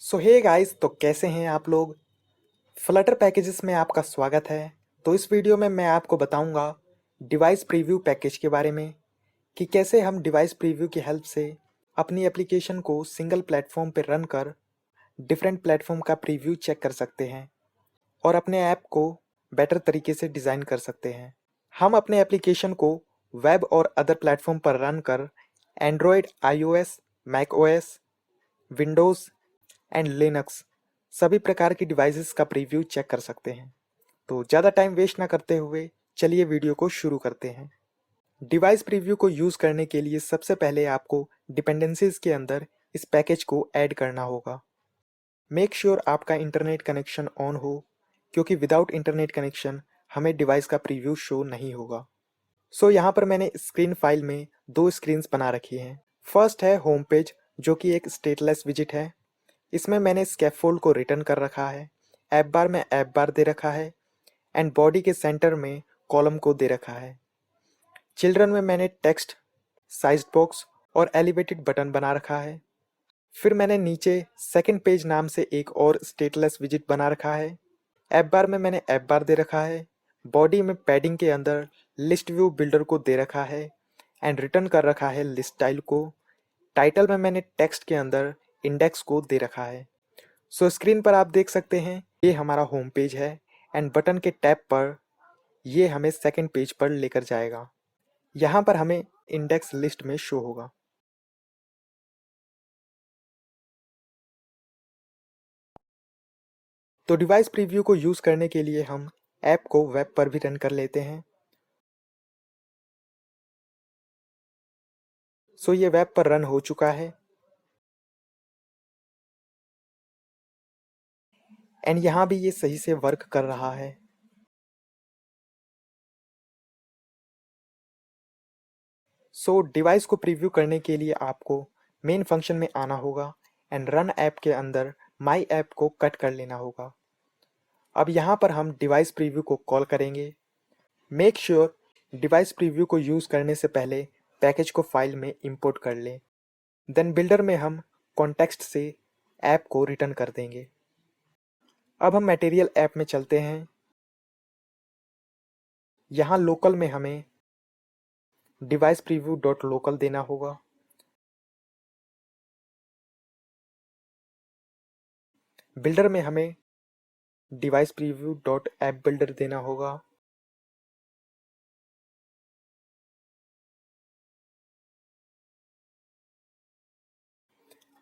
सो hey guys, तो कैसे हैं आप लोग। फ्लटर पैकेजेस में आपका स्वागत है। तो इस वीडियो में मैं आपको बताऊंगा डिवाइस प्रीव्यू पैकेज के बारे में कि कैसे हम डिवाइस प्रीव्यू की हेल्प से अपनी एप्लीकेशन को सिंगल प्लेटफॉर्म पर रन कर डिफरेंट प्लेटफॉर्म का प्रीव्यू चेक कर सकते हैं और अपने ऐप को बेटर तरीके से डिज़ाइन कर सकते हैं। हम अपने एप्लीकेशन को वेब और अदर प्लेटफॉर्म पर रन कर Android, iOS, Mac OS, Windows and Linux सभी प्रकार की डिवाइसेस का प्रीव्यू चेक कर सकते हैं। तो ज़्यादा टाइम वेस्ट ना करते हुए चलिए वीडियो को शुरू करते हैं। डिवाइस प्रीव्यू को यूज़ करने के लिए सबसे पहले आपको डिपेंडेंसीज के अंदर इस पैकेज को ऐड करना होगा। मेक श्योर आपका इंटरनेट कनेक्शन ऑन हो, क्योंकि विदाउट इंटरनेट कनेक्शन हमें डिवाइस का प्रीव्यू शो नहीं होगा। सो यहाँ पर मैंने स्क्रीन फाइल में दो स्क्रीन्स बना रखी हैं। फर्स्ट है होम पेज, जो कि एक स्टेटलेस विजिट है। इसमें मैंने स्कैफोल्ड को रिटर्न कर रखा है, ऐप बार में ऐप बार दे रखा है एंड बॉडी के सेंटर में कॉलम को दे रखा है। चिल्ड्रन में मैंने टेक्स्ट, साइज बॉक्स और एलिवेटेड बटन बना रखा है। फिर मैंने नीचे सेकंड पेज नाम से एक और स्टेटलेस विजिट बना रखा है। ऐप बार में मैंने ऐप बार दे रखा है। बॉडी में पैडिंग के अंदर लिस्ट व्यू बिल्डर को दे रखा है एंड रिटर्न कर रखा है लिस्ट स्टाइल को। टाइटल में मैंने टेक्स्ट के अंदर इंडेक्स को दे रखा है। सो स्क्रीन पर आप देख सकते हैं ये हमारा होम पेज है एंड बटन के टैप पर ये हमें सेकंड पेज पर लेकर जाएगा। यहाँ पर हमें इंडेक्स लिस्ट में शो होगा। तो डिवाइस प्रीव्यू को यूज़ करने के लिए हम ऐप को वेब पर भी रन कर लेते हैं। सो ये वेब पर रन हो चुका है एंड यहाँ भी ये सही से वर्क कर रहा है। सो डिवाइस को प्रीव्यू करने के लिए आपको मेन फंक्शन में आना होगा एंड रन ऐप के अंदर माई ऐप को कट कर लेना होगा। अब यहाँ पर हम डिवाइस प्रीव्यू को कॉल करेंगे। मेक श्योर डिवाइस प्रीव्यू को यूज़ करने से पहले पैकेज को फाइल में इंपोर्ट कर लें। देन बिल्डर में हम कॉन्टेक्स्ट से ऐप को रिटर्न कर देंगे। अब हम मटेरियल ऐप में चलते हैं। यहाँ लोकल में हमें डिवाइस प्रीव्यू डॉट लोकल देना होगा। बिल्डर में हमें device preview dot app builder देना होगा।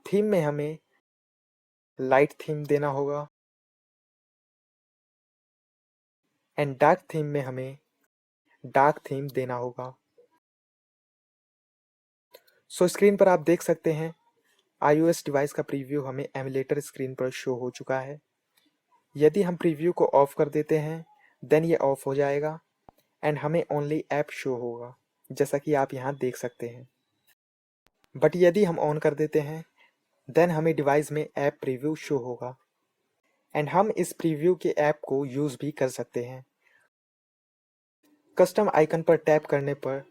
थीम में हमें लाइट थीम देना होगा एंड डार्क थीम में हमें डार्क थीम देना होगा। सो स्क्रीन पर आप देख सकते हैं iOS डिवाइस का प्रीव्यू हमें एमुलेटर स्क्रीन पर शो हो चुका है। यदि हम प्रीव्यू को ऑफ कर देते हैं देन ये ऑफ हो जाएगा एंड हमें ओनली ऐप शो होगा, जैसा कि आप यहाँ देख सकते हैं। बट यदि हम ऑन कर देते हैं देन हमें डिवाइस में ऐप प्रीव्यू शो होगा एंड हम इस प्रीव्यू के ऐप को यूज़ भी कर सकते हैं। कस्टम आइकन पर टैप करने पर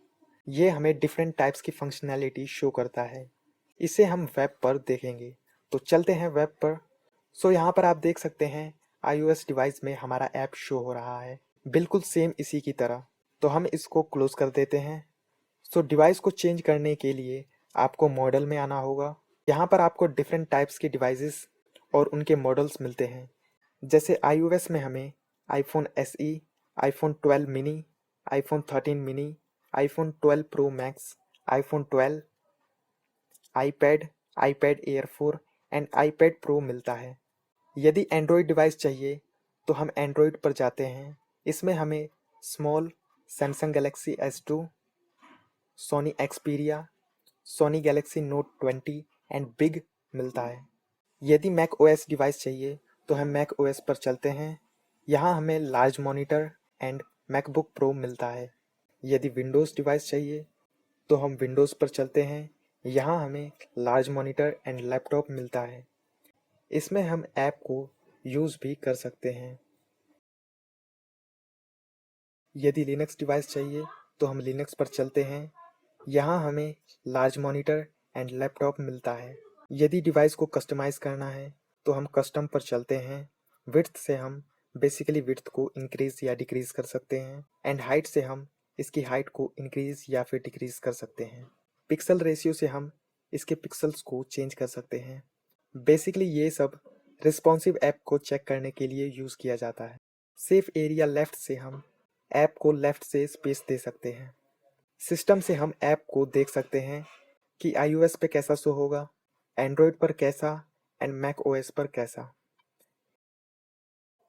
ये हमें डिफरेंट टाइप्स की फंक्शनैलिटी शो करता है। इसे हम वेब पर देखेंगे। तो चलते हैं वेब पर। सो यहाँ पर आप देख सकते हैं iOS डिवाइस में हमारा ऐप शो हो रहा है, बिल्कुल सेम इसी की तरह। तो हम इसको क्लोज कर देते हैं। सो डिवाइस को चेंज करने के लिए आपको मॉडल में आना होगा। यहाँ पर आपको डिफरेंट टाइप्स के डिवाइसेस और उनके मॉडल्स मिलते हैं। जैसे iOS में हमें iPhone SE, iPhone 12 mini, iPhone 13 mini, iPhone 12 Pro Max, iPhone 12, iPad, iPad Air 4 and iPad Pro मिलता है। यदि एंड्रॉयड डिवाइस चाहिए तो हम एंड्रॉयड पर जाते हैं। इसमें हमें small, Samsung Galaxy S2, Sony Xperia, Sony Galaxy Note 20 and big मिलता है। यदि मैक ओएस डिवाइस चाहिए तो हम मैक ओएस पर चलते हैं। यहाँ हमें large monitor and MacBook pro मिलता है। यदि विंडोज़ डिवाइस चाहिए तो हम विंडोज़ पर चलते हैं। यहाँ हमें लार्ज मॉनिटर एंड लैपटॉप मिलता है। इसमें हम ऐप को यूज़ भी कर सकते हैं। यदि लिनक्स डिवाइस चाहिए तो हम लिनक्स पर चलते हैं। यहाँ हमें लार्ज मॉनिटर एंड लैपटॉप मिलता है। यदि डिवाइस को कस्टमाइज़ करना है तो हम कस्टम पर चलते हैं। विड्थ से हम बेसिकली विड्थ को इंक्रीज या डिक्रीज कर सकते हैं, एंड हाइट से हम इसकी हाइट को इंक्रीज या फिर डिक्रीज कर सकते हैं। पिक्सल रेशियो से हम इसके पिक्सल्स को चेंज कर सकते हैं। बेसिकली ये सब रिस्पॉन्सिव ऐप को चेक करने के लिए यूज़ किया जाता है। सेफ एरिया लेफ्ट से हम ऐप को लेफ्ट से स्पेस दे सकते हैं। सिस्टम से हम ऐप को देख सकते हैं कि iOS पे कैसा शो होगा, एंड्रॉयड पर कैसा एंड मैक ओएस पर कैसा।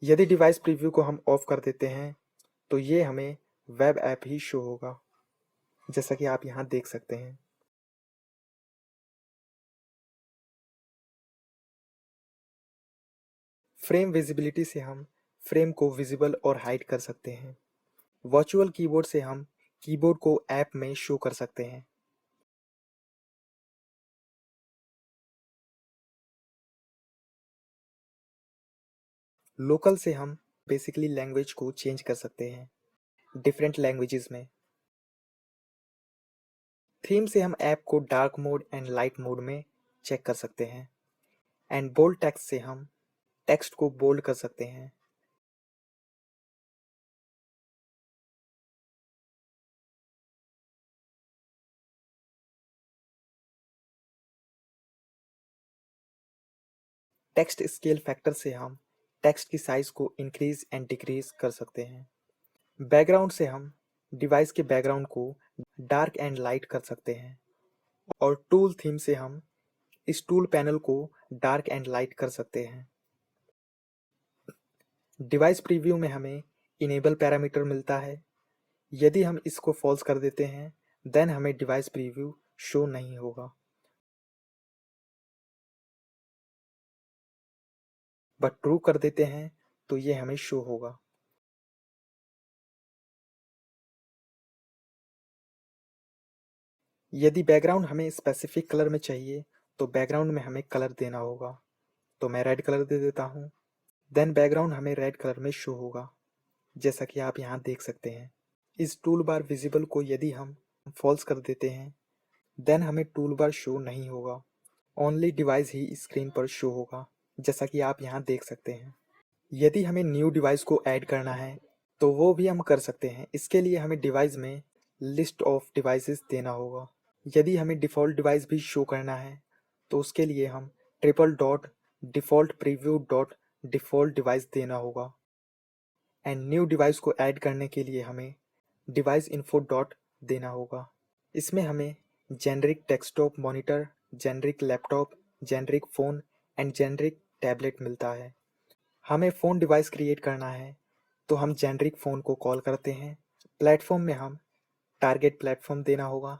यदि डिवाइस प्रीव्यू को हम ऑफ कर देते हैं तो ये हमें वेब ऐप ही शो होगा, जैसा कि आप यहाँ देख सकते हैं। फ्रेम विजिबिलिटी से हम फ्रेम को विजिबल और हाइड कर सकते हैं। वर्चुअल कीबोर्ड से हम कीबोर्ड को ऐप में शो कर सकते हैं। लोकल से हम बेसिकली लैंग्वेज को चेंज कर सकते हैं डिफरेंट लैंग्वेजेस में। थीम से हम ऐप को dark mode and light mode में चेक कर सकते हैं, एंड बोल्ड टेक्स्ट से हम टेक्स्ट को बोल्ड कर सकते हैं। टेक्स्ट स्केल फैक्टर से हम टेक्स्ट की साइज को इंक्रीज एंड डिक्रीज कर सकते हैं। बैकग्राउंड से हम डिवाइस के बैकग्राउंड को डार्क एंड लाइट कर सकते हैं, और टूल थीम से हम इस टूल पैनल को डार्क एंड लाइट कर सकते हैं। डिवाइस प्रीव्यू में हमें इनेबल पैरामीटर मिलता है। यदि हम इसको फॉल्स कर देते हैं देन हमें डिवाइस प्रीव्यू शो नहीं होगा, बट ट्रू कर देते हैं तो ये हमें शो होगा। यदि बैकग्राउंड हमें स्पेसिफिक कलर में चाहिए तो बैकग्राउंड में हमें कलर देना होगा, तो मैं रेड कलर दे देता हूँ। देन बैकग्राउंड हमें रेड कलर में शो होगा, जैसा कि आप यहाँ देख सकते हैं। इस टूल बार विजिबल को यदि हम फॉल्स कर देते हैं देन हमें टूल बार शो नहीं होगा, ओनली डिवाइस ही स्क्रीन पर शो होगा, जैसा कि आप यहाँ देख सकते हैं। यदि हमें न्यू डिवाइस को ऐड करना है तो वो भी हम कर सकते हैं। इसके लिए हमें डिवाइस में लिस्ट ऑफ डिवाइसेस देना होगा। यदि हमें डिफ़ॉल्ट डिवाइस भी शो करना है तो उसके लिए हम triple dot default preview dot default device देना होगा, एंड न्यू डिवाइस को ऐड करने के लिए हमें डिवाइस इन्फो डॉट देना होगा। इसमें हमें generic desktop monitor, generic laptop, generic phone and generic tablet मिलता है। हमें फ़ोन डिवाइस क्रिएट करना है तो हम जेनरिक फ़ोन को कॉल करते हैं। प्लेटफॉर्म में हम टारगेट प्लेटफॉर्म देना होगा,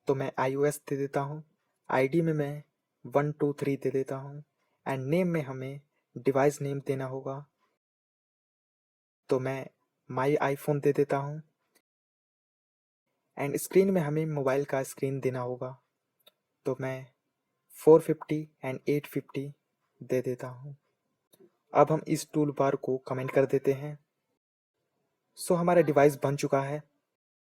तो मैं iOS दे देता हूँ। आईडी में मैं 123 दे देता हूँ, एंड नेम में हमें डिवाइस नेम देना होगा, तो मैं माई आईफोन दे देता हूँ। एंड स्क्रीन में हमें मोबाइल का स्क्रीन देना होगा, तो मैं 450 एंड 850 दे देता हूँ। अब हम इस टूल बार को कमेंट कर देते हैं। सो हमारा डिवाइस बन चुका है।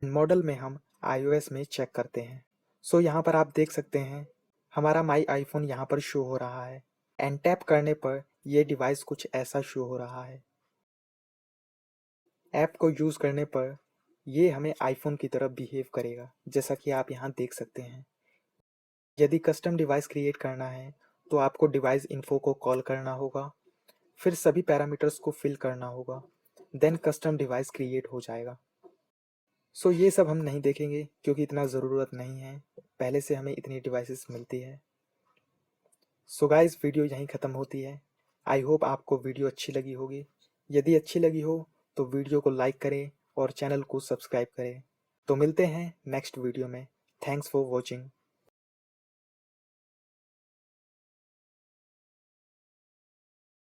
मॉडल में हम iOS में चेक करते हैं। सो यहाँ पर आप देख सकते हैं हमारा माई आईफोन यहाँ पर शो हो रहा है, एंड टैप करने पर यह डिवाइस कुछ ऐसा शो हो रहा है। ऐप को यूज़ करने पर ये हमें आईफोन की तरह बिहेव करेगा, जैसा कि आप यहाँ देख सकते हैं। यदि कस्टम डिवाइस क्रिएट करना है तो आपको डिवाइस इन्फो को कॉल करना होगा, फिर सभी पैरामीटर्स को फिल करना होगा, देन कस्टम डिवाइस क्रिएट हो जाएगा। सो ये सब हम नहीं देखेंगे क्योंकि इतना ज़रूरत नहीं है, पहले से हमें इतनी डिवाइसेस मिलती है। सो गाइस, वीडियो यहीं ख़त्म होती है। आई होप आपको वीडियो अच्छी लगी होगी। यदि अच्छी लगी हो तो वीडियो को लाइक करें और चैनल को सब्सक्राइब करें। तो मिलते हैं नेक्स्ट वीडियो में। Thanks for watching.